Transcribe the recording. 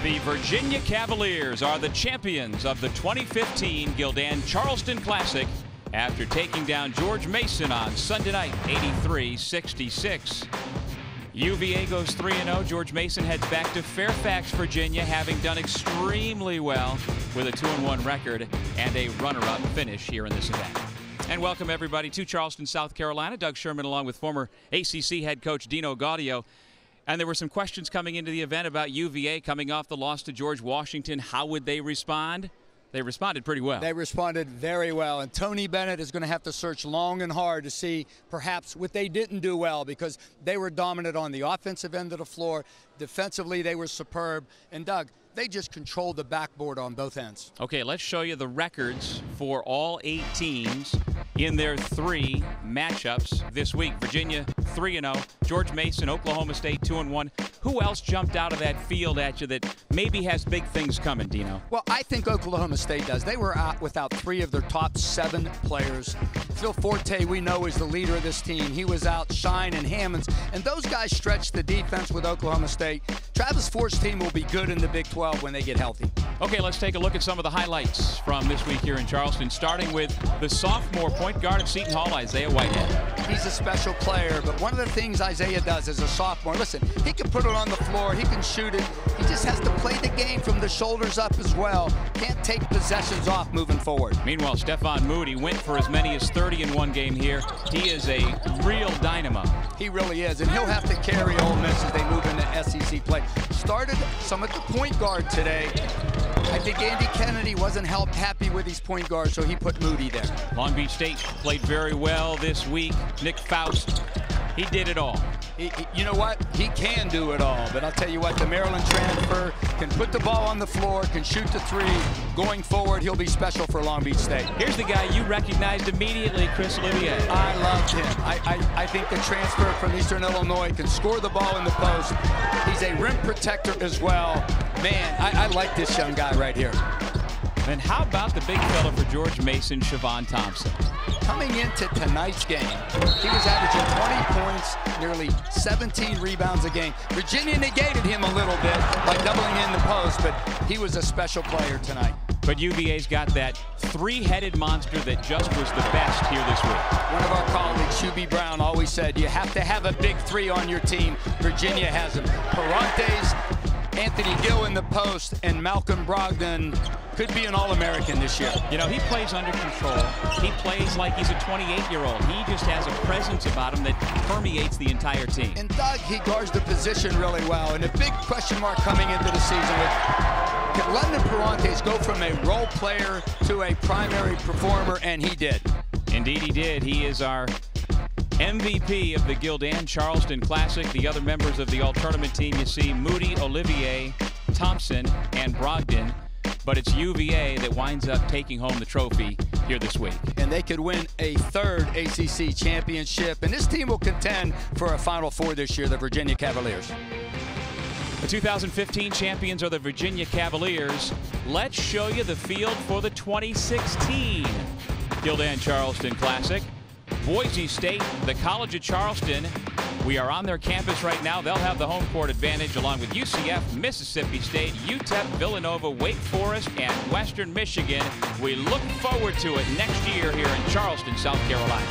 The Virginia Cavaliers are the champions of the 2015 Gildan Charleston Classic after taking down George Mason on Sunday night, 83-66. UVA goes 3-0. George Mason heads back to Fairfax, Virginia, having done extremely well with a 2-1 record and a runner-up finish here in this event. And welcome everybody to Charleston, South Carolina. Doug Sherman along with former ACC head coach Dino Gaudio. And there were some questions coming into the event about UVA coming off the loss to George Washington. How would they respond? They responded pretty well. They responded very well. And Tony Bennett is going to have to search long and hard to see perhaps what they didn't do well, because they were dominant on the offensive end of the floor. Defensively, they were superb. And Doug, they just controlled the backboard on both ends. Okay, let's show you the records for all 8 teams in their 3 matchups this week. Virginia 3-0, George Mason, Oklahoma State 2-1. Who else jumped out of that field at you that maybe has big things coming, Dino? Well, I think Oklahoma State does. They were out without 3 of their top 7 players. Phil Forte, we know, is the leader of this team. He was out. Shine and Hammonds, and those guys stretched the defense with Oklahoma State. Travis Ford's team will be good in the Big 12 when they get healthy. Okay, let's take a look at some of the highlights from this week here in Charleston, starting with the sophomore point guard of Seton Hall, Isaiah Whitehead. He's a special player, but one of the things Isaiah does as a sophomore, listen, he can put it on the floor, he can shoot it, he just has to play the game from the shoulders up as well. Can't take possessions off moving forward. Meanwhile, Stephon Moody went for as many as 30 in one game here. He is a real dynamo. He really is, and he'll have to carry Ole Miss as they move into SEC play. Started some at the point guard today. I think Andy Kennedy wasn't happy with his point guard, so he put Moody there. Long Beach State played very well this week. Nick Faust, he did it all. You know what? He can do it all, but I'll tell you what, the Maryland transfer can put the ball on the floor, can shoot the 3. Going forward, he'll be special for Long Beach State. Here's the guy you recognized immediately, Chris Olivier. I loved him. I think the transfer from Eastern Illinois can score the ball in the post. He's a rim protector as well. Man, I like this young guy right here. And how about the big fella for George Mason, Siobhan Thompson? Coming into tonight's game, he was averaging 20 points, nearly 17 rebounds a game. Virginia negated him a little bit by doubling in the post, but he was a special player tonight. But UVA's got that 3-headed monster that just was the best here this week. One of our colleagues, Hubie Brown, always said you have to have a big 3 on your team. Virginia has them. Perantes, Anthony Gill in the post, and Malcolm Brogdon could be an All-American this year. You know, he plays under control. He plays like he's a 28-year-old. He just has a presence about him that permeates the entire team. And Doug, he guards the position really well. And a big question mark coming into the season with, can London Perantes go from a role player to a primary performer? And he did. Indeed he did. He is our MVP of the Gildan Charleston Classic. The other members of the all-tournament team, you see Moody, Olivier, Thompson, and Brogdon. But it's UVA that winds up taking home the trophy here this week. And they could win a 3rd ACC championship. And this team will contend for a Final Four this year, the Virginia Cavaliers. The 2015 champions are the Virginia Cavaliers. Let's show you the field for the 2016 Gildan Charleston Classic. Boise State, the College of Charleston. We are on their campus right now. They'll have the home court advantage along with UCF, Mississippi State, UTEP, Villanova, Wake Forest, and Western Michigan. We look forward to it next year here in Charleston, South Carolina.